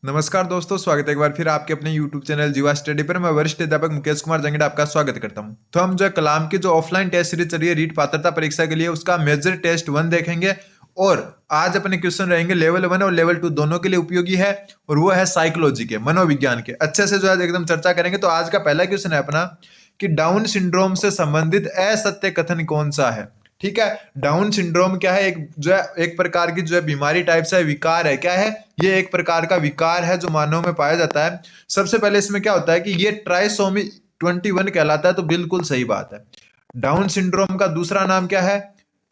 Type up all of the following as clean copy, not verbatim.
नमस्कार दोस्तों, स्वागत है एक बार फिर आपके अपने YouTube चैनल जीवा स्टडी पर। मैं वरिष्ठ अध्यापक मुकेश कुमार जंगीड़ा आपका स्वागत करता हूं। तो हम जो कलाम की जो ऑफलाइन टेस्ट सीरीज चल रही है रीट पात्रता परीक्षा के लिए, उसका मेजर टेस्ट 1 देखेंगे। और आज अपने क्वेश्चन रहेंगे लेवल 1 और लेवल 2 दोनों के लिए उपयोगी है, और वो है साइकोलॉजी के, मनोविज्ञान के। अच्छे से जो है एकदम चर्चा करेंगे। तो आज का पहला क्वेश्चन है अपना कि डाउन सिंड्रोम से संबंधित असत्य कथन कौन सा है। ठीक है, डाउन सिंड्रोम क्या है? एक जो है एक प्रकार की जो है बीमारी टाइप से विकार है। क्या है ये? एक प्रकार का विकार है जो मानव में पाया जाता है। सबसे पहले इसमें क्या होता है कि ये ट्राइसोमी 21 कहलाता है, तो बिल्कुल सही बात है। डाउन सिंड्रोम का दूसरा नाम क्या है?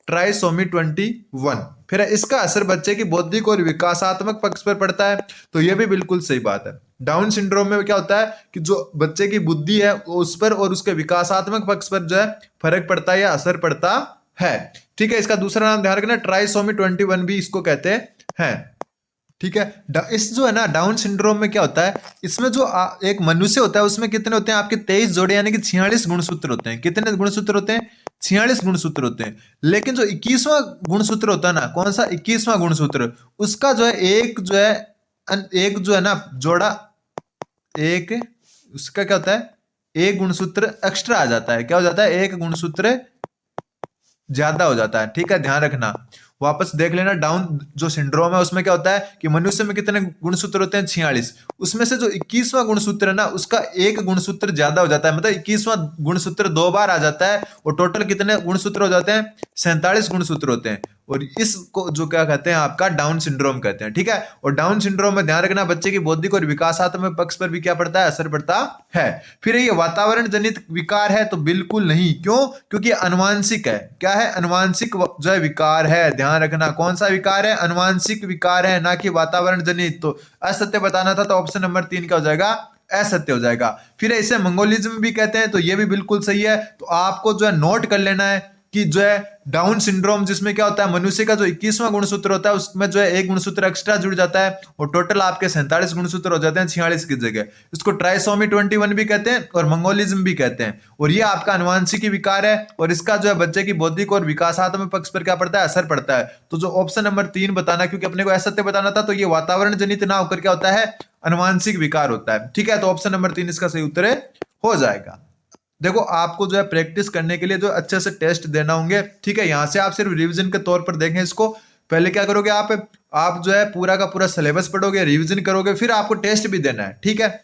ट्राइसोमी 21। फिर इसका असर बच्चे की बौद्धिक और विकासात्मक पक्ष पर पड़ता है, तो यह भी बिल्कुल सही बात है। डाउन सिंड्रोम में क्या होता है कि जो बच्चे की बुद्धि है उस पर और उसके विकासात्मक पक्ष पर जो है फर्क पड़ता है या असर पड़ता है। ठीक है, इसका दूसरा नाम ध्यान रखना, ट्राइसोमी 21 भी इसको कहते हैं। ठीक है, इस जो है ना डाउन सिंड्रोम में क्या होता है, इसमें जो एक मनुष्य होता है उसमें कितने होते हैं आपके? 23 जोड़े यानी कि 46 गुणसूत्र होते हैं। कितने गुणसूत्र होते हैं? 46 गुणसूत्र होते हैं। लेकिन जो 21वां गुणसूत्र होता है ना, कौन सा 21वां गुणसूत्र, उसका जो है एक जो है ना जोड़ा, एक उसका क्या होता है, एक गुणसूत्र एक्स्ट्रा आ जाता है। क्या हो जाता है? एक गुणसूत्र ज्यादा हो जाता है। ठीक है, ध्यान रखना, वापस देख लेना। डाउन जो सिंड्रोम है उसमें क्या होता है कि मनुष्य में कितने गुणसूत्र होते हैं? 46। उसमें से जो 21वां गुणसूत्र है ना, उसका एक गुणसूत्र ज्यादा हो जाता है। मतलब 21वां गुणसूत्र 2 बार आ जाता है, और टोटल कितने गुणसूत्र हो जाते हैं? 47 गुणसूत्र होते हैं। और इसको जो क्या कहते हैं आपका डाउन सिंड्रोम कहते हैं। ठीक है, और डाउन सिंड्रोम में ध्यान रखना बच्चे की बौद्धिक और विकासात्मक पक्ष पर भी क्या पड़ता है? असर पड़ता है। फिर ये वातावरण जनित विकार है, तो बिल्कुल नहीं। क्यों? क्योंकि अनुवांशिक है। क्या है? अनुवांशिक जो है विकार है। ध्यान रखना, कौन सा विकार है? अनुवांशिक विकार है, ना कि वातावरण जनित। तो असत्य बताना था, तो ऑप्शन नंबर 3 क्या हो जाएगा? असत्य हो जाएगा। फिर इसे मंगोलिज्म भी कहते हैं, तो ये भी बिल्कुल सही है। तो आपको जो है नोट कर लेना है कि जो है डाउन सिंड्रोम जिसमें क्या होता है, मनुष्य का जो 21वां गुणसूत्र होता है उसमें जो है एक गुणसूत्र एक्स्ट्रा जुड़ जाता है, और टोटल आपके 47 गुणसूत्र हो जाते हैं 46 की जगह। इसको ट्राइसोमी 21 भी कहते हैं और मंगोलिज्म भी कहते हैं। और ये आपका अनुवांशिक विकार है, और इसका जो है बच्चे की बौद्धिक और विकासात्मक पक्ष पर क्या पड़ता है? असर पड़ता है। तो जो ऑप्शन नंबर 3 बताना, क्योंकि अपने को असत्य बताना था, तो ये वातावरण जनित ना होकर क्या होता है? अनुवांशिक विकार होता है। ठीक है, तो ऑप्शन नंबर 3 इसका सही उत्तर हो जाएगा। देखो, आपको जो है प्रैक्टिस करने के लिए जो अच्छे से टेस्ट देना होंगे। ठीक है, यहां से आप सिर्फ रिवीजन के तौर पर देखें इसको। पहले क्या करोगे आप जो है पूरा का पूरा सिलेबस पढ़ोगे, रिवीजन करोगे, फिर आपको टेस्ट भी देना है। ठीक है,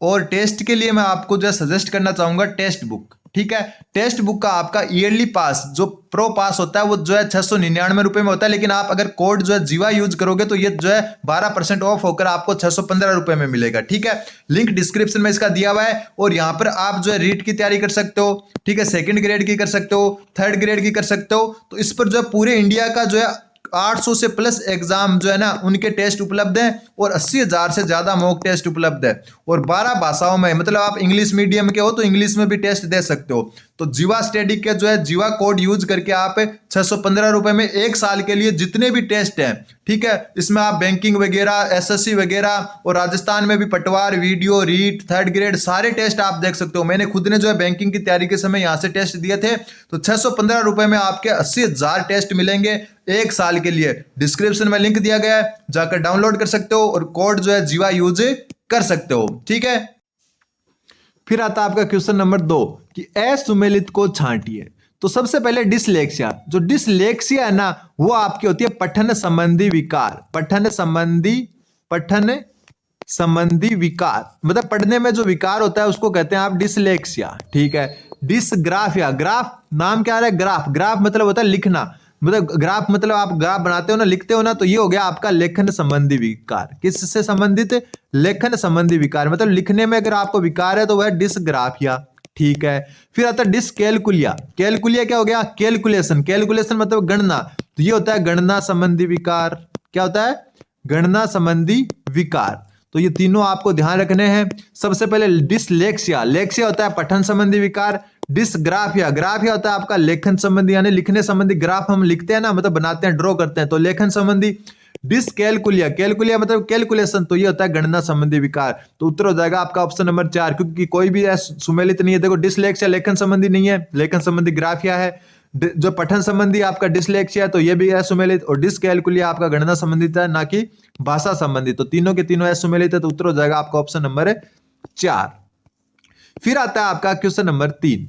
और टेस्ट के लिए मैं आपको जो सजेस्ट करना चाहूंगा टेक्स्ट बुक। ठीक है, टेक्स्ट बुक का आपका ईयरली पास जो प्रो पास होता है वो जो है 699 रुपए में होता है। लेकिन आप अगर कोड जो है जीवा यूज करोगे तो ये जो है 12% ऑफ होकर आपको 615 रुपए में मिलेगा। ठीक है, लिंक डिस्क्रिप्शन में इसका दिया हुआ है। और यहाँ पर आप जो है रीट की तैयारी कर सकते हो। ठीक है, 2nd ग्रेड की कर सकते हो, 3rd ग्रेड की कर सकते हो। तो इस पर जो है पूरे इंडिया का जो है 800 से प्लस एग्जाम जो है ना उनके टेस्ट उपलब्ध हैं, और 80,000 से ज्यादा मॉक टेस्ट उपलब्ध है, और 12 भाषाओं में। मतलब आप इंग्लिश मीडियम के हो तो इंग्लिश में भी टेस्ट दे सकते हो। तो जीवा स्टडी के जो है जीवा कोड यूज करके आप 615 रुपए में 1 साल के लिए जितने भी टेस्ट हैं, ठीक है, इसमें आप बैंकिंग वगैरह, एसएससी वगैरह, और राजस्थान में भी पटवार, वीडियो, रीट, 3rd ग्रेड सारे टेस्ट आप देख सकते हो। मैंने खुद ने जो है बैंकिंग की तैयारी के समय यहाँ से टेस्ट दिए थे। तो 615 रुपए में आपके 80,000 टेस्ट मिलेंगे 1 साल के लिए। डिस्क्रिप्शन में लिंक दिया गया है, जाकर डाउनलोड कर सकते हो, और कोड जो है जीवा यूज कर सकते हो। ठीक है, फिर आता आपका क्वेश्चन नंबर 2 कि असुमेलित को छांटिए। तो सबसे पहले डिसलेक्सिया, जो डिसलेक्सिया है ना वो आपकी होती है पठन संबंधी विकार। पठन संबंधी विकार, मतलब पढ़ने में जो विकार होता है उसको कहते हैं आप डिसलेक्सिया। ठीक है, डिसग्राफिया, ग्राफ नाम क्या है? ग्राफ मतलब होता है लिखना। मतलब ग्राफ मतलब आप ग्राफ बनाते हो ना, लिखते हो ना, तो ये हो गया आपका लेखन संबंधी विकार। किससे संबंधित? लेखन संबंधी विकार। मतलब लिखने में अगर आपको विकार है तो वह डिसग्राफिया। ठीक है, फिर आता है डिसकैलकुलिया। कैलकुलिया क्या हो गया? कैलकुलेशन मतलब गणना। तो ये होता है गणना संबंधी विकार। क्या होता है? गणना संबंधी विकार। तो ये तीनों आपको ध्यान रखने हैं। सबसे पहले डिसलेक्सिया, लेक्सिया होता है पठन संबंधी विकार। डिसग्राफिया, ग्राफिया होता है आपका लेखन संबंधी, यानी लिखने संबंधी। ग्राफ हम लिखते हैं ना, मतलब बनाते हैं, ड्रॉ करते हैं, तो लेखन संबंधी। डिसकैलकुलिया, कैलकुलिया मतलब कैलकुलेशन, तो ये होता है गणना संबंधी विकार। तो उत्तर हो जाएगा आपका ऑप्शन नंबर 4, क्योंकि कोई भी सुमेलित नहीं है। देखो, डिसलेक्सिया लेखन संबंधी नहीं है, लेखन संबंधी ग्राफिया है। जो पठन संबंधी आपका डिसलेक्सिया है तो ये भी असुमेलित, और डिसकैलकुलिया आपका गणना संबंधित है ना कि भाषा संबंधित, तो तीनों के तीनों असुमेलित है, तो उत्तर हो जाएगा आपका ऑप्शन नंबर 4। फिर आता है आपका क्वेश्चन नंबर 3।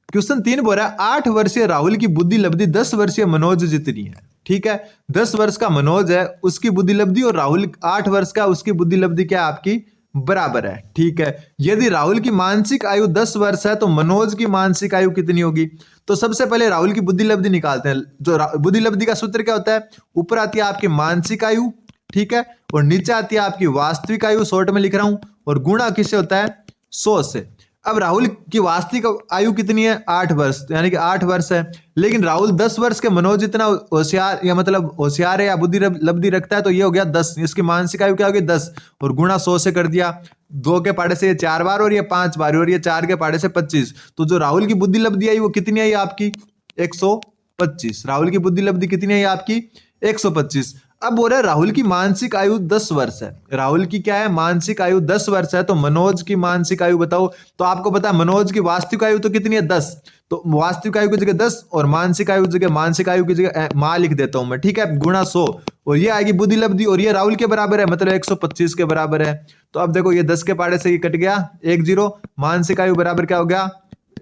क्वेश्चन 3 बोल रहा है 8 वर्षीय राहुल की बुद्धि लब्धि 10 वर्षीय मनोज जितनी है। ठीक है, 10 वर्ष का मनोज है उसकी बुद्धि लब्धि, और राहुल 8 वर्ष का उसकी बुद्धि लब्धि क्या है आपकी बराबर है। ठीक है, यदि राहुल की मानसिक आयु 10 वर्ष है तो मनोज की मानसिक आयु कितनी होगी? तो सबसे पहले राहुल की बुद्धि लब्धि निकालते हैं। जो बुद्धि लब्धि का सूत्र क्या होता है? ऊपर आती है आपकी मानसिक आयु, ठीक है, और नीचे आती है आपकी वास्तविक आयु, शॉर्ट में लिख रहा हूं, और गुणा किससे होता है? 100 से। अब राहुल की वास्तविक आयु कितनी है? 8 वर्ष, यानी कि 8 वर्ष है, लेकिन राहुल 10 वर्ष के मनोज इतना होशियार या मतलब होशियार है या बुद्धि लब्धि रखता है, तो ये हो गया 10, इसकी मानसिक आयु क्या होगी? 10, और गुणा 100 से कर दिया। 2 के पाड़े से ये 4 बार और ये 5 बार, और ये 4 के पाड़े से 25, तो जो राहुल की बुद्धि लब्धि आई वो कितनी आई आपकी? 125। राहुल की बुद्धि लब्धि कितनी आई आपकी? 125। अब बोल रहे राहुल की मानसिक आयु 10 वर्ष है। राहुल की क्या है? मानसिक आयु 10 वर्ष है, तो मनोज की मानसिक आयु बताओ। तो आपको पता है मनोज की वास्तविक आयु तो कितनी है? 10, तो वास्तविक आयु की जगह 10 और मानसिक आयु की जगह मानसिक आयु की जगह मां लिख देता हूं मैं, ठीक है, गुणा 100, और ये आएगी बुद्धि लब्धि, और ये राहुल के बराबर है, मतलब 125 के बराबर है। तो अब देखो ये 10 के पाड़े से ये कट गया, 1 0, मानसिक आयु बराबर क्या हो गया?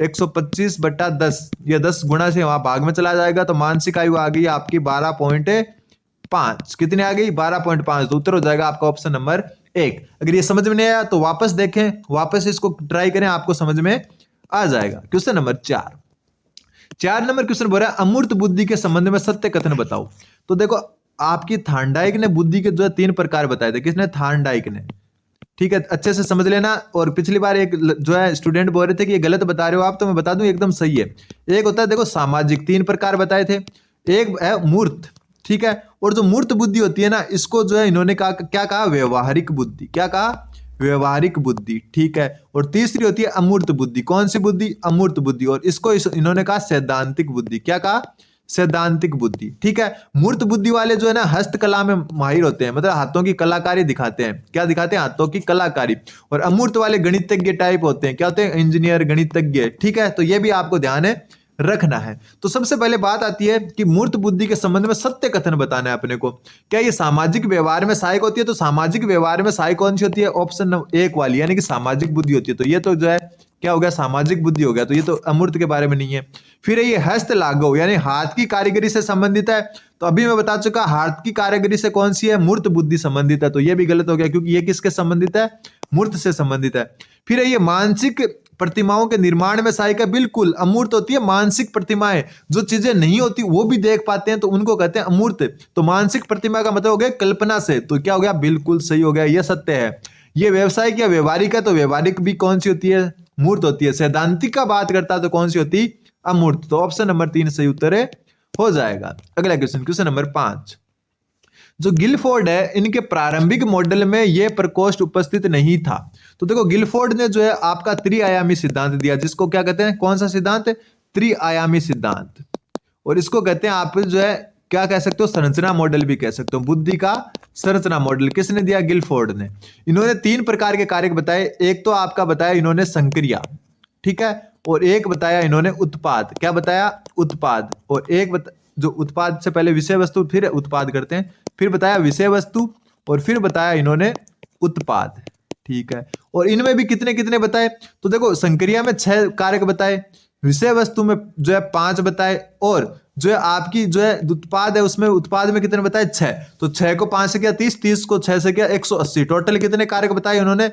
125/10, ये 10 गुणा से वहां भाग में चला जाएगा, तो मानसिक आयु आ गई आपकी 12.5। कितने आ गई? 12.5, तो उत्तर हो जाएगा आपका ऑप्शन नंबर 1। अगर ये समझ में नहीं आया तो वापस देखें, वापस इसको ट्राई करें, आपको समझ में आ जाएगा। क्वेश्चन नंबर 4 नंबर क्वेश्चन बोल रहा है अमूर्त बुद्धि के संबंध में सत्य कथन बताओ। तो देखो आपकी थार्नडाइक ने बुद्धि के जो है 3 प्रकार बताए थे। किसने? थार्नडाइक ने। ठीक है, अच्छे से समझ लेना। और पिछली बार एक जो है स्टूडेंट बोल रहे थे कि ये गलत बता रहे हो आप, तो मैं बता दूं एकदम सही है। एक होता है देखो सामाजिक, 3 प्रकार बताए थे। एक है मूर्त, ठीक है, और जो मूर्त बुद्धि होती है ना, इसको जो है इन्होंने कहा, क्या कहा? व्यवहारिक बुद्धि। क्या कहा? व्यवहारिक बुद्धि, ठीक है। और तीसरी होती है अमूर्त बुद्धि। कौन सी बुद्धि? अमूर्त बुद्धि। और इसको इन्होंने कहा सैद्धांतिक बुद्धि। क्या कहा? सैद्धांतिक बुद्धि, ठीक है। मूर्त बुद्धि वाले जो है ना हस्तकला में माहिर होते हैं, मतलब हाथों की कलाकारी दिखाते हैं। क्या दिखाते हैं? हाथों की कलाकारी। और अमूर्त वाले गणितज्ञ टाइप होते हैं। क्या होते हैं? इंजीनियर, गणितज्ञ, ठीक है। तो ये भी आपको ध्यान है रखना है। तो सबसे पहले बात आती है कि मूर्त बुद्धि के संबंध में सत्य कथन बताना है अपने को। क्या ये सामाजिक व्यवहार में सहायक होती है? तो सामाजिक व्यवहार में सहायक कौन सी होती है? ऑप्शन 1 वाली, यानी कि सामाजिक बुद्धि होती है। तो ये तो जो है क्या हो गया? सामाजिक बुद्धि हो गया। तो ये तो अमूर्त के बारे में नहीं है। फिर ये हस्त लागव, यानी हाथ की कारीगरी से संबंधित है। तो अभी मैं बता चुका हाथ की कारीगरी से कौन सी है? मूर्त बुद्धि संबंधित है। तो ये भी गलत हो गया, क्योंकि ये किसके संबंधित है? मूर्त से संबंधित है। फिर ये मानसिक प्रतिमाओं के निर्माण में सहायक है। बिल्कुल, अमूर्त होती है मानसिक प्रतिमाएं, जो चीजें नहीं होती वो भी देख पाते हैं, तो उनको कहते हैं अमूर्त। तो मानसिक प्रतिमा का मतलब हो गया कल्पना से, तो क्या हो गया? बिल्कुल सही हो गया, यह सत्य है। ये व्यवसायिक या व्यवहारिक है, तो व्यवहारिक भी कौन सी होती है? मूर्त होती है। सैद्धांतिक का बात करता है तो कौन सी होती? अमूर्त। तो ऑप्शन नंबर 3 सही उत्तर हो जाएगा। अगला क्वेश्चन, क्वेश्चन नंबर 5। जो गिलफोर्ड है, इनके प्रारंभिक मॉडल में यह प्रकोष्ठ उपस्थित नहीं था। तो देखो गिलफोर्ड ने जो है आपका त्रिआयामी सिद्धांत दिया, जिसको क्या कहते हैं? कौन सा सिद्धांत? त्रिआयामी सिद्धांत। और इसको कहते हैं आप जो है क्या कह सकते हो? संरचना मॉडल भी कह सकते हो। बुद्धि का संरचना मॉडल किसने दिया? गिलफोर्ड ने। इन्होंने 3 प्रकार के कार्य बताए। एक तो आपका बताया इन्होंने संक्रिया, ठीक है, और एक बताया इन्होंने उत्पाद। क्या बताया? उत्पाद। और एक जो उत्पाद से पहले विषय वस्तु, फिर उत्पाद करते हैं, फिर बताया विषय वस्तु, और फिर बताया इन्होंने उत्पाद, ठीक है। और इनमें भी कितने कितने बताए? तो देखो संक्रिया में 6 कारक बताए, विषय वस्तु में जो है 5 बताए, और जो है आपकी जो है उत्पाद है उसमें उत्पाद में कितने बताए? 6। तो 6 को 5 से किया 30, 30 को 6 से किया 180। टोटल कितने कारक बताए उन्होंने?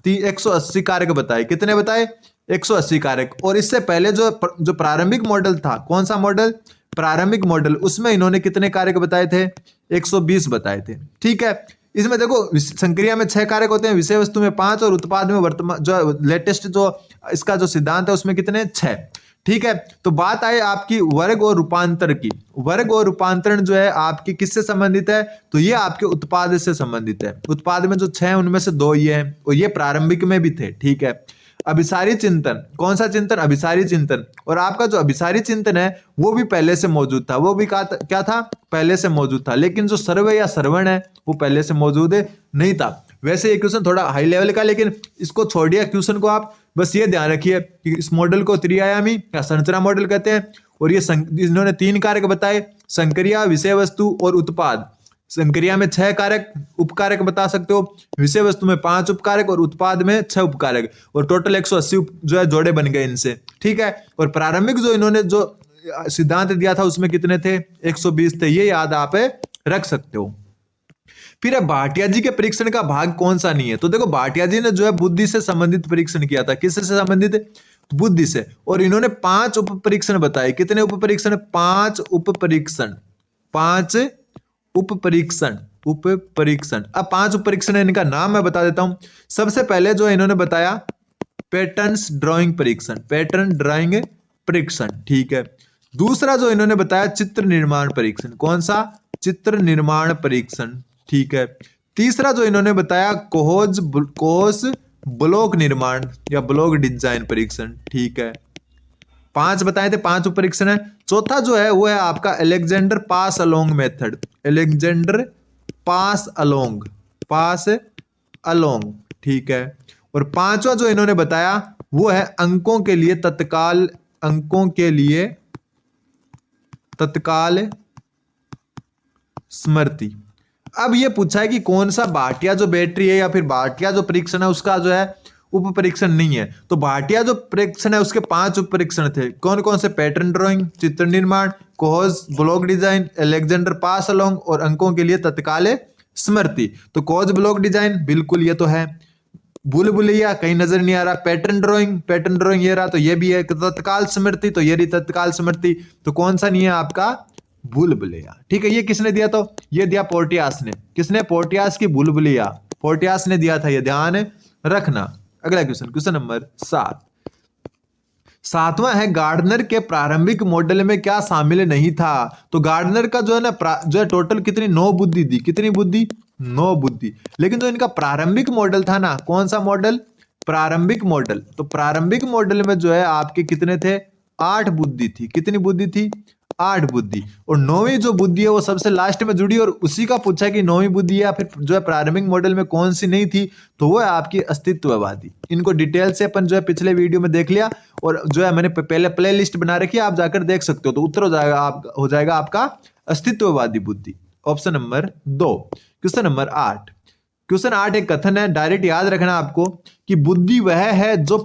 180 कारक बताए। कितने बताए? 180 कारक। और इससे पहले जो प्रारंभिक मॉडल था, कौन सा मॉडल? प्रारंभिक मॉडल, उसमें इन्होंने कितने कारक बताए थे? 120 बताए थे, ठीक है। इसमें देखो संक्रिया में 6 कारक होते हैं, विषय वस्तु में 5, और उत्पाद में वर्तमान जो लेटेस्ट जो इसका जो सिद्धांत है उसमें कितने? 6, ठीक है। तो बात आए आपकी वर्ग और रूपांतर की। वर्ग और रूपांतरण जो है आपकी किससे संबंधित है? तो ये आपके उत्पाद से संबंधित है। उत्पाद में जो 6 हैं उनमें से 2 ये हैं, और ये प्रारंभिक में भी थे, ठीक है। अभिसारी चिंतन, कौन सा चिंतन? अभिसारी चिंतन। और आपका जो अभिसारी चिंतन है वो भी पहले से मौजूद था। वो भी क्या था? पहले से मौजूद था। लेकिन जो सर्वे या श्रवण है वो पहले से मौजूद नहीं था। वैसे ये क्वेश्चन थोड़ा हाई लेवल का, लेकिन इसको छोड़िए क्वेश्चन को, आप बस ये ध्यान रखिए कि इस मॉडल को त्रिआयामी या संरचना मॉडल कहते हैं, और ये इन्होंने 3 कारक बताए, संक्रिया, विषय वस्तु और उत्पाद। संक्रिया में 6 कारक उपकारक बता सकते हो, विषय वस्तु में 5 उपकारक और उत्पाद में 6 उपकारक, और टोटल 180 जो है जोड़े बन गए इनसे, ठीक है। और प्रारंभिक जो इन्होंने जो सिद्धांत दिया था उसमें कितने थे, 120 थे, ये याद आप रख सकते हो। फिर भाटिया जी के परीक्षण का भाग कौन सा नहीं है, तो देखो भाटिया जी ने जो है बुद्धि से संबंधित परीक्षण किया था, किससे संबंधित, बुद्धि से, और इन्होंने 5 उप परीक्षण बताए। कितने उप परीक्षण, 5 उप परीक्षण, 5 उप परीक्षण, उप परीक्षण। अब 5 उप परीक्षण इनका नाम मैं बता देता हूं। सबसे पहले जो इन्होंने बताया पैटर्न्स ड्राइंग परीक्षण, पैटर्न ड्राइंग परीक्षण, ठीक है। दूसरा जो इन्होंने बताया चित्र निर्माण परीक्षण, कौन सा, चित्र निर्माण परीक्षण, ठीक है। तीसरा जो इन्होंने बताया कोस ब्लॉक निर्माण या ब्लॉक डिजाइन परीक्षण, ठीक है। 5 बताए थे, 5 उप परीक्षण है। चौथा जो है वो है आपका अलेक्जेंडर पास अलोंग मेथड, अलेक्जेंडर पास अलोंग, पास अलोंग, ठीक है। और 5वां जो इन्होंने बताया वो है अंकों के लिए तत्काल, अंकों के लिए तत्काल स्मृति। अब ये पूछा है कि कौन सा भाटिया जो बैटरी है या फिर भाटिया जो परीक्षण है उसका जो है उप परीक्षण नहीं है, तो भाटिया जो परीक्षण है उसके 5 उप परीक्षण थे। कौन कौन से, पैटर्न ड्राइंग, चित्र निर्माण, कोज ब्लॉक डिजाइन, अलेक्जेंडर पास अलोंग और अंकों के लिए तत्काल स्मृति। तो कोज ब्लॉक डिजाइन बिल्कुल ये तो है, बुलबुलिया कहीं नजर नहीं आ रहा, पैटर्न ड्राइंग, पैटर्न ड्राइंग ये रहा तो ये भी है, तत्काल स्मृति तो ये रही तत्काल स्मृति, तो कौन सा नहीं है आपका, बुलबुलिया, ठीक है। ये किसने दिया, तो ये दिया पोर्टियास ने, किसने, पोर्टियास की बुलबुलिया, पोर्टियास ने दिया था, ये ध्यान रखना। अगला क्वेश्चन, क्वेश्चन नंबर 7, 7वां है गार्डनर के प्रारंभिक मॉडल में क्या शामिल नहीं था, तो गार्डनर का जो है ना जो है टोटल कितनी 9 बुद्धि दी, कितनी बुद्धि, 9 बुद्धि, लेकिन जो इनका प्रारंभिक मॉडल था ना, कौन सा मॉडल, प्रारंभिक मॉडल, तो प्रारंभिक मॉडल में जो है आपके कितने थे, 8 बुद्धि थी, कितनी बुद्धि थी, 8 बुद्धि, और 9वीं जो बुद्धि है वो सबसे लास्ट में जुड़ी, और उसी का पूछा कि 9वीं बुद्धि या फिर जो है प्रारंभिक मॉडल में कौन सी नहीं थी, तो वो है आपकी अस्तित्ववादी। इनको डिटेल से अपन जो है पिछले वीडियो में देख लिया, और जो है मैंने पहले प्ले लिस्ट बना रखी है, आप जाकर देख सकते हो, तो उत्तर हो जाएगा आपका अस्तित्ववादी बुद्धि, option number 2। Question number 8, question 8 एक कथन है, डायरेक्ट याद रखना आपको कि बुद्धि वह है जो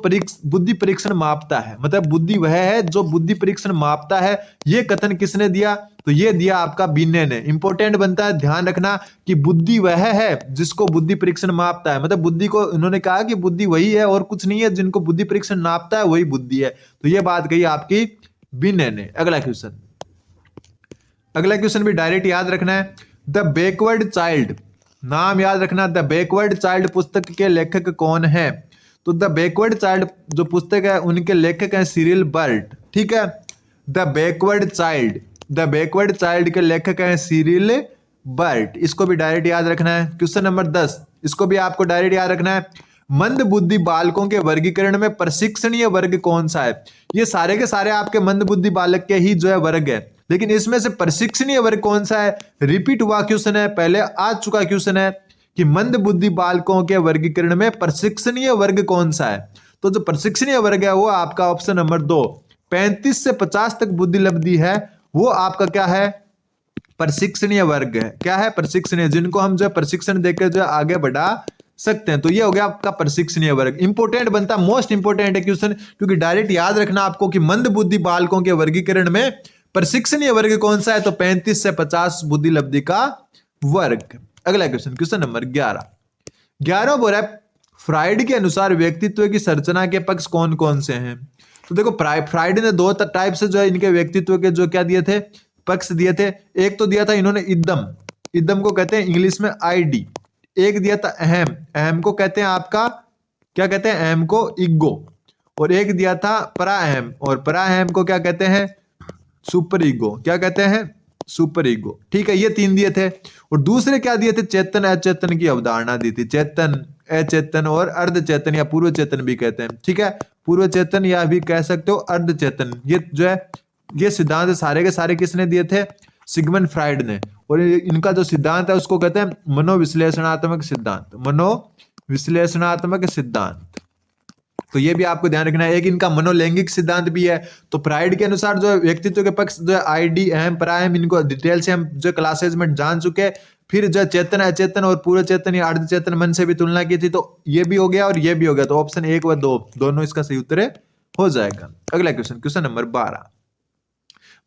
बुद्धि परीक्षण मापता है, मतलब बुद्धि वह है जो बुद्धि परीक्षण मापता है। ये कथन किसने दिया, तो ये दिया आपका बिन्ने ने। इंपॉर्टेंट बनता है, ध्यान रखना कि बुद्धि वह है जिसको बुद्धि परीक्षण मापता है, मतलब बुद्धि को उन्होंने कहा कि बुद्धि वही है और कुछ नहीं है, जिनको बुद्धि परीक्षण नापता है वही बुद्धि है, तो ये बात कही आपकी बिन्ने ने। अगला क्वेश्चन, अगला क्वेश्चन भी डायरेक्ट याद रखना है, द बैकवर्ड चाइल्ड, नाम याद रखना, द बैकवर्ड चाइल्ड पुस्तक के लेखक कौन है, तो द बैकवर्ड चाइल्ड जो पुस्तक है उनके लेखक हैं सिरिल बर्ट, ठीक है। The backward child, the backward child के लेखक हैं सिरिल बर्ट, इसको भी डायरेक्ट याद रखना है। क्वेश्चन नंबर 10, इसको भी आपको डायरेक्ट याद रखना है, मंद बुद्धि बालकों के वर्गीकरण में प्रशिक्षणीय वर्ग कौन सा है। ये सारे के सारे आपके मंद बुद्धि बालक के ही जो है वर्ग है, लेकिन इसमें से प्रशिक्षणीय वर्ग कौन सा है, रिपीट हुआ क्वेश्चन है, पहले आ चुका क्वेश्चन है कि मंद बुद्धि बालकों के वर्गीकरण में प्रशिक्षणीय वर्ग कौन सा है, तो जो प्रशिक्षणीय वर्ग है वो आपका ऑप्शन नंबर 2, 35 से 50 तक बुद्धि लब्धि है, वो आपका क्या है, प्रशिक्षणीय वर्ग है। क्या है, प्रशिक्षणीय, जिनको हम जो है प्रशिक्षण देकर जो है आगे बढ़ा सकते हैं, तो ये हो गया आपका प्रशिक्षणीय वर्ग। इंपोर्टेंट बनता, मोस्ट इंपोर्टेंट है क्वेश्चन, क्योंकि डायरेक्ट याद रखना आपको कि मंद बुद्धि बालकों के वर्गीकरण में प्रशिक्षणीय वर्ग कौन सा है, तो 35 से 50 बुद्धि लब्धि का वर्ग। अगला क्वेश्चन, क्वेश्चन नंबर 11, 11 बोल रहा है फ्राइड के अनुसार व्यक्तित्व की संरचना के पक्ष कौन कौन से हैं, तो देखो फ्राइड ने 2 टाइप से जो है इनके व्यक्तित्व के जो क्या दिए थे, पक्ष दिए थे। एक तो दिया था इन्होंने इदम, इदम को कहते हैं इंग्लिश में आईडी। एक दिया था अहम, अहम को कहते हैं आपका क्या कहते हैं, अहम को ईगो। और एक दिया था परा अहम, और परा अहम को क्या कहते हैं, सुपर ईगो। क्या कहते हैं, सुपर ईगो, ठीक है। ये 3 दिए थे। और दूसरे क्या दिए थे, चेतन अचेतन की अवधारणा दी थी, चेतन अचेतन और अर्ध चेतन या पूर्व चेतन भी कहते हैं, ठीक है। पूर्व चेतन या भी कह सकते हो अर्ध चेतन। ये जो है ये सिद्धांत सारे के सारे किसने दिए थे, सिगमंड फ्राइड ने। और इनका जो सिद्धांत है उसको कहते हैं मनोविश्लेषणात्मक सिद्धांत, मनोविश्लेषणात्मक सिद्धांत, तो ये भी आपको ध्यान रखना है। एक इनका मनोलैंगिक सिद्धांत भी है। तो फ्राइड के अनुसार जो व्यक्तित्व के पक्ष जो आईडी अहम प्राइम, इनको डिटेल से हम जो क्लासेज में जान चुके हैं। फिर जो चेतन अचेतन और पूर्व चेतन या अर्ध चेतन मन से भी तुलना की थी, तो ये भी हो गया और ये भी हो गया। तो ऑप्शन 1 व 2 दोनों इसका सही उत्तर हो जाएगा। अगला क्वेश्चन, क्वेश्चन नंबर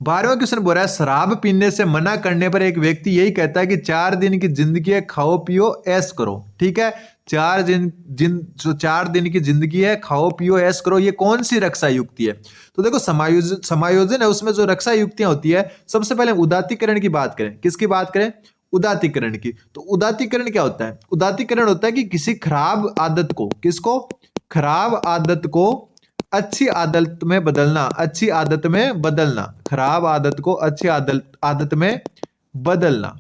12वां क्वेश्चन बोल रहा है शराब पीने से मना करने पर एक व्यक्ति यही कहता है कि 4 दिन की जिंदगी है, खाओ पियो ऐश करो। ठीक है, 4 दिन की जिंदगी है, खाओ पियो ऐश करो, ये कौन सी रक्षा युक्ति है? तो देखो समायोजन है, उसमें जो रक्षा युक्तियां होती है, सबसे पहले उदात्तीकरण की बात करें। किसकी बात करें? उदात्तीकरण की। तो उदात्तीकरण क्या होता है? उदात्तीकरण होता है कि किसी खराब आदत को, किसको? खराब आदत को अच्छी आदत में बदलना, अच्छी आदत में बदलना, खराब आदत को अच्छी आदत में बदलना।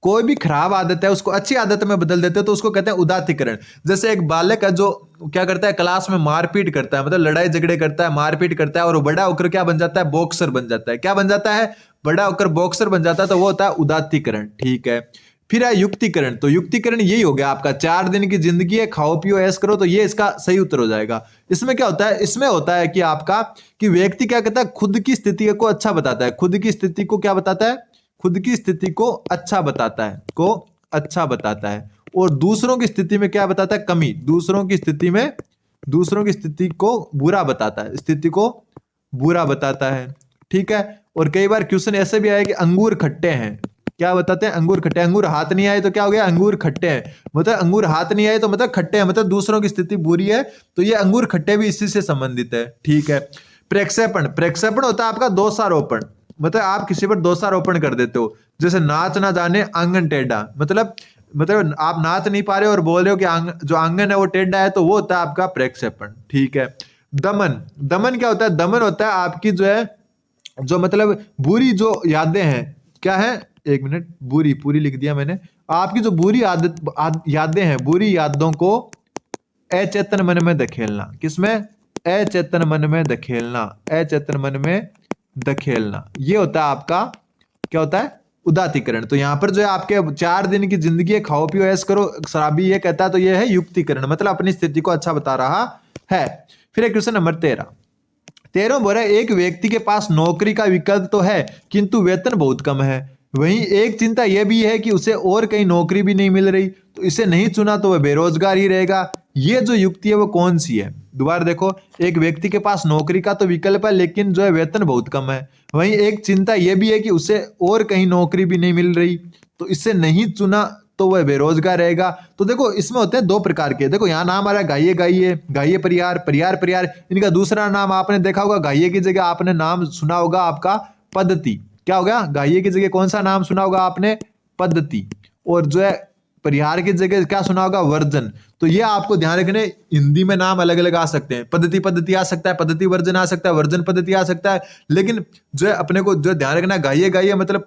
कोई भी खराब आदत है उसको अच्छी आदत में बदल देते हैं, तो उसको कहते हैं उदात्तीकरण। जैसे एक बालक है जो क्या करता है, क्लास में मारपीट करता है, मतलब लड़ाई झगड़े करता है, मारपीट करता है, और वो बड़ा होकर क्या बन जाता है? बॉक्सर बन जाता है। क्या बन जाता है? बड़ा होकर बॉक्सर बन जाता है, तो वो होता है उदात्तीकरण। ठीक है, फिर है युक्तिकरण। तो युक्तिकरण यही हो गया आपका, 4 दिन की जिंदगी है, खाओ पियो ऐश करो, तो ये इसका सही उत्तर हो जाएगा। इसमें क्या होता है? इसमें होता है कि आपका कि व्यक्ति क्या कहता है, खुद की स्थिति को अच्छा बताता है। खुद की स्थिति को क्या बताता है? खुद की स्थिति को अच्छा बताता है, को अच्छा बताता है। और दूसरों की स्थिति में क्या बताता है? कमी। दूसरों की स्थिति को बुरा बताता है, स्थिति को बुरा बताता है। ठीक है, और कई बार क्वेश्चन ऐसे भी आया कि अंगूर खट्टे हैं, क्या बताते हैं? अंगूर खट्टे। अंगूर हाथ नहीं आए तो क्या हो गया? अंगूर खट्टे हैं। मतलब अंगूर हाथ नहीं आए तो मतलब खट्टे हैं, मतलब दूसरों की स्थिति बुरी है, तो ये अंगूर खट्टे भी इसी से संबंधित है। ठीक है, प्रक्षेपण। प्रक्षेपण होता है आपका दोषारोपण, मतलब आप किसी पर दोषारोपण कर देते हो। जैसे नाच ना जाने आंगन टेढ़ा, मतलब आप नाच नहीं पा रहे हो और बोल रहे हो कि जो आंगन है वो टेढ़ा है, तो वो होता है आपका प्रक्षेपण। ठीक है, दमन। दमन क्या होता है? दमन होता है आपकी जो है, जो मतलब बुरी जो यादें हैं, क्या है? एक मिनट, पूरी लिख दिया मैंने। आपकी जो बुरी यादें हैं, बुरी यादों को अचेतन मन में धकेलना। किसमें? अचेतन मन में धकेलना, अचेतन मन में धकेलना, ये होता है आपका क्या होता है? उदात्तीकरण। तो यहां पर जो है आपके 4 दिन की जिंदगी है, खाओ पियो ऐश करो, शराबी ये कहता है, तो ये है युक्तिकरण, मतलब अपनी स्थिति को अच्छा बता रहा है। फिर क्वेश्चन नंबर 13 बोल रहा है एक व्यक्ति के पास नौकरी का विकल्प तो है किंतु वेतन बहुत कम है, वहीं एक चिंता यह भी है कि उसे और कहीं नौकरी भी नहीं मिल रही, तो इसे नहीं चुना तो वह बेरोजगार ही रहेगा। ये जो युक्ति है वो कौन सी है? दोबारा देखो, एक व्यक्ति के पास नौकरी का तो विकल्प है लेकिन जो है वेतन बहुत कम है, वहीं एक चिंता यह भी है कि उसे और कहीं नौकरी भी नहीं मिल रही, तो इसे नहीं चुना तो वह बेरोजगार रहेगा। तो देखो इसमें होते हैं 2 प्रकार के। देखो यहाँ नाम आ रहा है गाइये गाइये, गाइये परियार, परियार परियार। इनका दूसरा नाम आपने देखा होगा, गाइये की जगह आपने नाम सुना होगा आपका पद्धति। क्या होगा? गाइये की जगह कौन सा नाम सुना होगा आपने? पद्धति। और जो है परिहार की जगह क्या सुना होगा? वर्जन। तो ये आपको ध्यान रखने, हिंदी में नाम अलग अलग आ सकते हैं, पद्धति आ सकता है, पद्धति वर्जन आ सकता है, वर्जन पद्धति आ सकता है, लेकिन जो है अपने को जो ध्यान रखना, गाइये गाइये मतलब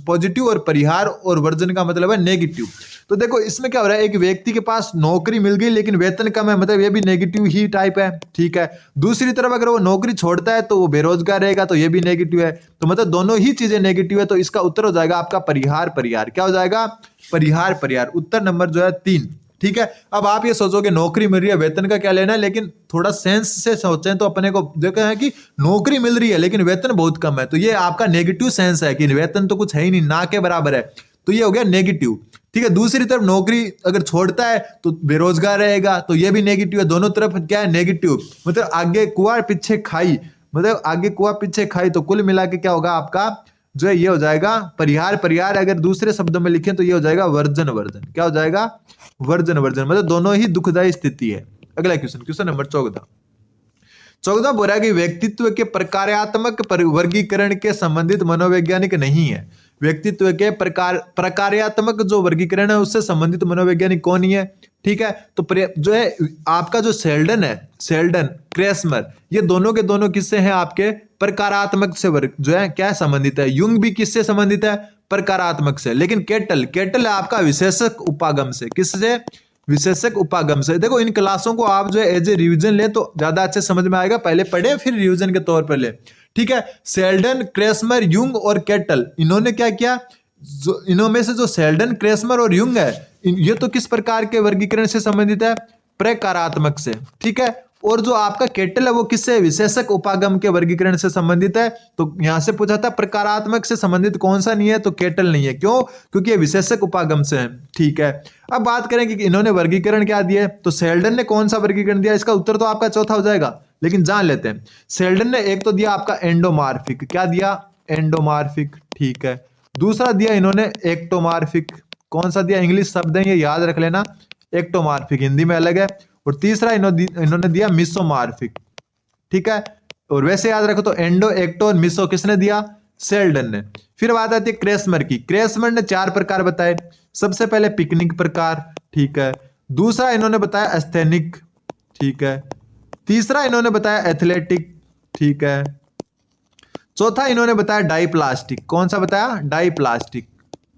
पॉजिटिव और परिहार और वर्जन का मतलब है नेगेटिव। तो देखो इसमें क्या हो रहा है, एक व्यक्ति के पास नौकरी मिल गई लेकिन वेतन कम है, मतलब ये भी नेगेटिव ही टाइप है। ठीक है, दूसरी तरफ अगर वो नौकरी छोड़ता है तो वो बेरोजगार रहेगा, तो ये भी नेगेटिव है। तो मतलब दोनों ही चीजें नेगेटिव है, तो इसका उत्तर हो जाएगा आपका परिहार परिहार। क्या हो जाएगा? परिहार परिहार। उत्तर नंबर जो है 3। ठीक है, अब आप ये सोचोगे नौकरी मिल रही है, वेतन का क्या लेना है, लेकिन थोड़ा सेंस से सोचें तो अपने को देखा है कि नौकरी मिल रही है लेकिन वेतन बहुत कम है, तो ये आपका नेगेटिव सेंस है कि वेतन तो कुछ है ही नहीं, ना के बराबर है, तो ये हो गया नेगेटिव। ठीक है, दूसरी तरफ नौकरी अगर छोड़ता है तो बेरोजगार रहेगा, तो ये भी नेगेटिव है। दोनों तरफ क्या है? नेगेटिव। मतलब आगे कुआं पीछे खाई, मतलब आगे कुआं पीछे खाई, तो कुल मिला के क्या होगा आपका जो है, ये हो जाएगा परिहार परिहार। अगर दूसरे शब्दों में लिखें तो ये हो जाएगा वर्जन वर्जन। क्या हो जाएगा? वर्जन वर्जन, मतलब दोनों ही दुखदायी स्थिति है। अगला क्वेश्चन, क्वेश्चन नंबर 14 बोल रहा है कि व्यक्तित्व के प्रकार्यात्मक वर्गीकरण के संबंधित मनोवैज्ञानिक नहीं है। व्यक्तित्व के प्रकार्यात्मक जो वर्गीकरण है उससे संबंधित मनोवैज्ञानिक कौन ही है? ठीक है, तो जो है आपका जो सेल्डन है, सेल्डन क्रेसमर, ये दोनों के दोनों किससे हैं? आपके प्रकारात्मक से वर्ग जो है क्या संबंधित है। युंग भी किससे संबंधित है? प्रकारात्मक से। लेकिन केटल है आपका विशेषक उपागम से। किससे? विशेषक उपागम से। देखो इन क्लासों को आप जो है एज ए रिविजन ले तो ज्यादा अच्छे समझ में आएगा, पहले पढ़े फिर रिविजन के तौर पर ले। ठीक है, सेल्डन, क्रेसमर, युंग और केटल, इन्होंने क्या किया, इनमें से जो सेल्डन, क्रेसमर और युंग है, ये तो किस प्रकार के वर्गीकरण से संबंधित है? प्रकारात्मक से। ठीक है, और जो आपका केटल है वो किससे, विशेषक उपागम के वर्गीकरण से संबंधित है। तो यहां से पूछा था प्रकारात्मक से संबंधित कौन सा नहीं है, तो केटल नहीं है। क्यों, क्योंकि ये विशेषक उपागम से है। ठीक है, अब बात करें कि इन्होंने वर्गीकरण क्या दिया, तो सेल्डन ने कौन सा वर्गीकरण दिया, इसका उत्तर तो आपका चौथा हो जाएगा, लेकिन जान लेते हैं। सेल्डन ने एक तो दिया आपका एंडोमार्फिक, क्या दिया, एंडोमार्फिक। ठीक है, दूसरा दिया इन्होंने एक्टोमार्फिक, कौन सा दिया, इंग्लिश शब्द है ये याद रख लेना, एक्टोमार्फिक हिंदी में अलग है। और तीसरा इन्होंने दिया मिसोमार्फिक। ठीक है, और वैसे याद रखो तो एंडो, एक्टो और मिसो किसने दिया, सेल्डन ने। फिर बात आती है क्रेसमर की। क्रेसमर ने 4 प्रकार बताए। सबसे पहले पिकनिक प्रकार, ठीक है, दूसरा इन्होंने बताया एस्थेनिक, ठीक है, तीसरा इन्होंने बताया एथलेटिक, ठीक है, चौथा इन्होंने बताया डाइप्लास्टिक, कौन सा बताया, डाइप्लास्टिक।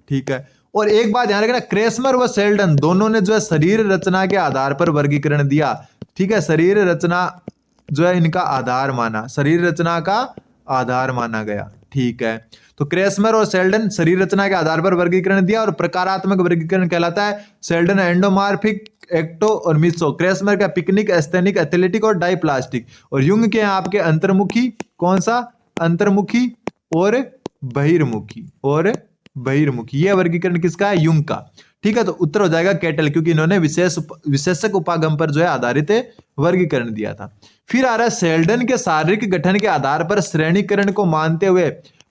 ठीक है, और एक बात ध्यान रखना, क्रेसमर व सेल्डन दोनों ने जो है शरीर रचना के आधार पर वर्गीकरण दिया। ठीक है, शरीर रचना जो है इनका आधार माना, शरीर रचना का आधार माना गया। ठीक है, तो क्रेसमर और सेल्डन शरीर रचना के आधार पर वर्गीकरण दिया, और प्रकारात्मक वर्गीकरण कहलाता है सेल्डन एंडोमार्फिक, एक्टो और मिसो, क्रेसमर का पिकनिक, एस्थेनिक, एथलेटिक और डाइप्लास्टिक। और युंग के आपके अंतर्मुखी, कौन सा, अंतर्मुखी और बहिर्मुखी, और बहिर्मुखी, यह वर्गीकरण किसका है, युंग का। ठीक है, तो उत्तर हो जाएगा केटल, क्योंकि इन्होंने विशेषक उपागम पर जो है आधारित वर्गीकरण दिया था। फिर आ रहा है सेल्डन के शारीरिक गठन के आधार पर श्रेणीकरण को मानते हुए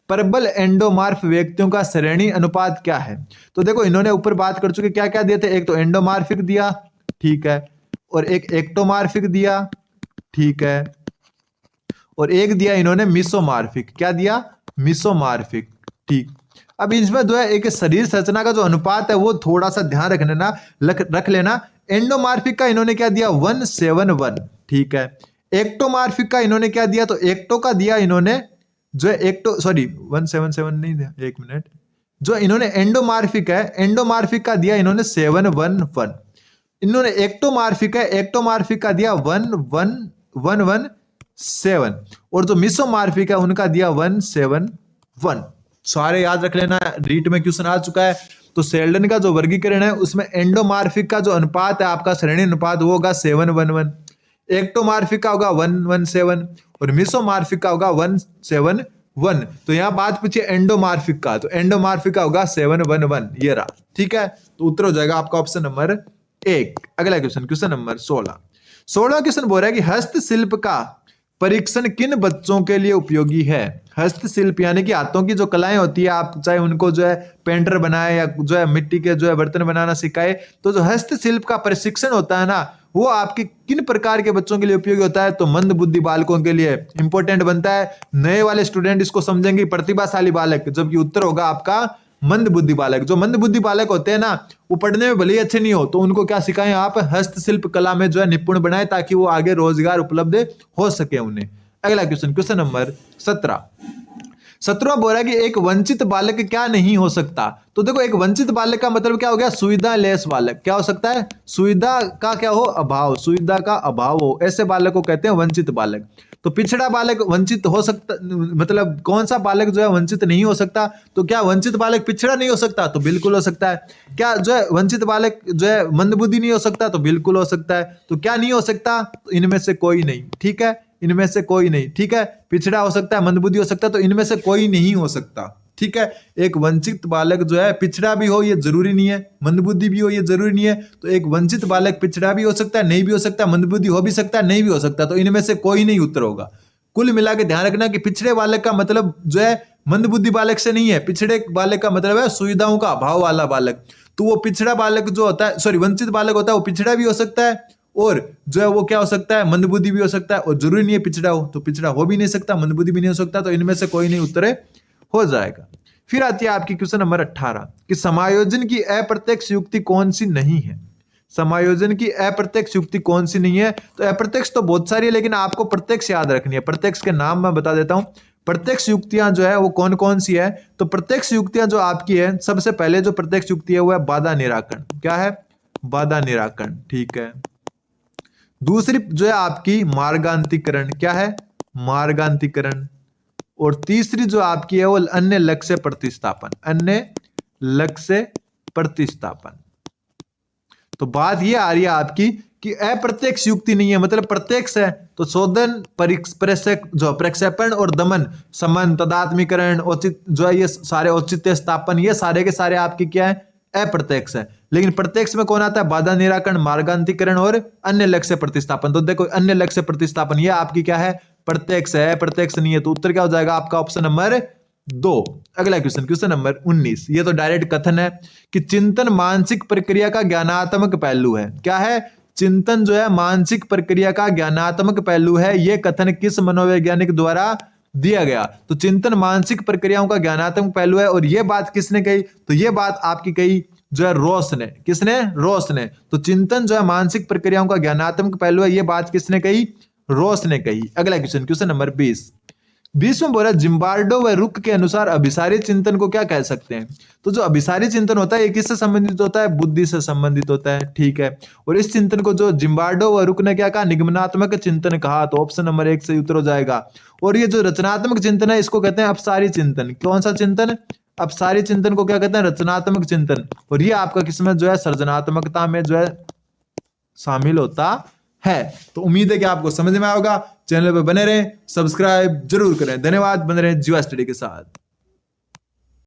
प्रबल एंडोमार्फ व्यक्तियों का श्रेणी अनुपात क्या है। तो देखो इन्होंने ऊपर बात कर चुके, क्या क्या दिए थे, एक तो एंडोमार्फिक दिया, ठीक है, और एक एक्टोमार्फिक दिया, ठीक है, और एक दिया इन्होंने मिसोमार्फिक, क्या दिया, मिसोमार्फिक। ठीक, अब इसमें जो है एक शरीर संरचना का जो अनुपात है वो थोड़ा सा ध्यान रख लेना। एंडोमार्फिक का इन्होंने क्या दिया, 1:7:1। ठीक है, एक्टोमार्फिक का इन्होंने क्या दिया, तो एक्टो का दिया इन्होंने जो है एक्टो, सॉरी 1:7:7 नहीं दिया, एक मिनट, जो इन्होंने एंडोमार्फिक है, एंडोमार्फिक का दिया इन्होंने 7:1:1। इन्होंने एक्टोमार्फिक है, एक्टोमार्फिक का दिया 1:1:1:7, और जो मिसोमार्फिक है उनका दिया 1:7:1। सारे याद रख लेना, रीट में क्वेश्चन आ चुका है। तो सेल्डन का जो वर्गीकरण है उसमें एंडोमार्फिक का जो अनुपात है आपका श्रेणी अनुपात वो होगा 7:1:1, एक्टोमार्फिक का होगा 1:7 और मिसोमार्फिक का होगा 1:7:1। तो यहां बात पूछिए एंडोमार्फिक का, तो एंडोमार्फिक का होगा 7:1:1, ये रहा। ठीक है, तो उत्तर हो जाएगा आपका ऑप्शन नंबर 1। अगला क्वेश्चन, क्वेश्चन नंबर 16 क्वेश्चन बोल रहा है कि हस्तशिल्प का परीक्षण किन बच्चों के लिए उपयोगी है। हस्तशिल्प यानी कि हाथों की जो कलाएं होती है, आप चाहे उनको जो है पेंटर बनाए या जो है मिट्टी के जो है बर्तन बनाना सिखाए, तो जो हस्तशिल्प का प्रशिक्षण होता है ना, वो आपके किन प्रकार के बच्चों के लिए उपयोगी होता है, तो मंद बुद्धि बालकों के लिए इंपॉर्टेंट बनता है। नए वाले स्टूडेंट इसको समझेंगे प्रतिभाशाली बालक, जबकि उत्तर होगा आपका मंद बुद्धि बालक। जो मंद बुद्धि बालक होते हैं ना, वो पढ़ने में भले ही अच्छे नहीं हो, तो उनको क्या सिखाएं आप, हस्तशिल्प कला में जो है निपुण बनाए, ताकि वो आगे रोजगार उपलब्ध हो सके उन्हें। अगला क्वेश्चन, क्वेश्चन नंबर 17 बोल रहा है कि एक वंचित बालक क्या नहीं हो सकता। तो देखो एक वंचित बालक का मतलब क्या हो गया, सुविधा लेस बालक। क्या हो सकता है, सुविधा का क्या हो, अभाव, सुविधा का अभाव हो, ऐसे बालक को कहते हैं वंचित बालक। तो पिछड़ा बालक वंचित हो सकता, मतलब कौन सा बालक जो है वंचित नहीं हो सकता, तो क्या वंचित बालक पिछड़ा नहीं हो सकता, तो बिल्कुल हो सकता है। क्या जो है वंचित बालक जो है मंदबुद्धि नहीं हो सकता, तो बिल्कुल हो सकता है। तो क्या नहीं हो सकता, तो इनमें से कोई नहीं। ठीक है, इनमें से कोई नहीं। ठीक है, पिछड़ा हो सकता है, मंदबुद्धि हो सकता है, तो इनमें से कोई नहीं हो सकता। ठीक है, एक वंचित बालक जो है पिछड़ा भी हो ये जरूरी नहीं है, मंदबुद्धि भी हो ये जरूरी नहीं है। तो एक वंचित बालक पिछड़ा भी हो सकता है, नहीं भी हो सकता, मंदबुद्धि हो भी सकता है, नहीं भी हो सकता। तो इनमें से कोई नहीं उत्तर होगा। कुल मिला के ध्यान रखना कि पिछड़े बालक का मतलब जो है मंदबुद्धि बालक से नहीं है। पिछड़े बालक का मतलब है सुविधाओं का अभाव वाला बालक। तो वो पिछड़ा बालक जो होता है, सॉरी वंचित बालक होता है, वो पिछड़ा भी हो सकता है, और जो है वो क्या हो सकता है, मंदबुद्धि भी हो सकता है, और जरूरी नहीं है पिछड़ा हो, तो पिछड़ा हो भी नहीं सकता, मंदबुद्धि भी नहीं हो सकता। तो इनमें से कोई नहीं उत्तर हो जाएगा। फिर आती है आपकी क्वेश्चन नंबर 18 कि समायोजन की अप्रत्यक्ष युक्ति कौन सी नहीं है। समायोजन की अप्रत्यक्ष युक्ति कौन सी नहीं है, तो अप्रत्यक्ष तो बहुत सारी है, लेकिन आपको प्रत्यक्ष याद रखनी है। प्रत्यक्ष के नाम मैं बता देता हूं। प्रत्यक्ष युक्तियां जो है वो कौन कौन सी है, तो प्रत्यक्ष युक्तियां जो आपकी है, सबसे पहले जो प्रत्यक्ष युक्ति है वो है बाधा निराकरण। क्या है, बाधा निराकरण। ठीक है, दूसरी जो है आपकी मार्गांतिकरण। क्या है, मार्गांतिकरण। और तीसरी जो आपकी है वो अन्य लक्ष्य प्रतिस्थापन, अन्य लक्ष्य प्रतिस्थापन। तो बात ये आ रही है आपकी कि अप्रत्यक्ष युक्ति नहीं है, मतलब प्रत्यक्ष है तो शोधन, प्रक्षेपण और दमन, समन, तदात्मीकरण, औचित जो है ये सारे, औचित्य स्थापन, ये सारे के सारे आपके क्या है, अप्रत्यक्ष है। लेकिन प्रत्यक्ष में कौन आता है, बाधा निराकरण, मार्गांतरीकरण और अन्य लक्ष्य प्रतिस्थापन। तो देखो अन्य लक्ष्य प्रतिस्थापन ये आपकी क्या है, प्रत्यक्ष है, प्रत्यक्ष नहीं है। तो उत्तर क्या हो जाएगा आपका, ऑप्शन नंबर 2। अगला क्वेश्चन, क्वेश्चन नंबर 19, ये तो डायरेक्ट कथन है कि चिंतन मानसिक प्रक्रिया का ज्ञानात्मक पहलू है। क्या है, चिंतन जो है मानसिक प्रक्रिया का ज्ञानात्मक पहलू है। यह कथन किस मनोवैज्ञानिक द्वारा दिया गया, तो चिंतन मानसिक प्रक्रियाओं का ज्ञानात्मक पहलू है। और यह बात किसने कही, तो यह बात आपकी कही जो है रॉस ने। किसने, रॉस ने। तो चिंतन जो है मानसिक प्रक्रियाओं का ज्ञानात्मक पहलू है, यह बात किसने कही, रॉस ने कही। अगला क्वेश्चन, क्वेश्चन नंबर 20 में बोला जिम्बार्डो व रुक के अनुसार अभिसारी चिंतन को क्या कह सकते हैं। तो जो अभिसारी चिंतन होता है ये किससे संबंधित होता है, बुद्धि से संबंधित होता है, ठीक है। और इस चिंतन को जो जिम्बार्डो व रुक ने क्या कहा, निगमनात्मक चिंतन कहा। तो ऑप्शन नंबर 1 से उत्तर हो जाएगा। और ये जो रचनात्मक चिंतन है इसको कहते हैं अपसारी चिंतन। कौन सा चिंतन, अपसारी चिंतन को क्या कहते हैं, रचनात्मक चिंतन। और ये आपका किसमें जो है, सृजनात्मकता में जो है शामिल होता है। तो उम्मीद है कि आपको समझ में आएगा। चैनल पर बने रहें, सब्सक्राइब जरूर करें। धन्यवाद, बने रहें जीवा स्टडी के साथ।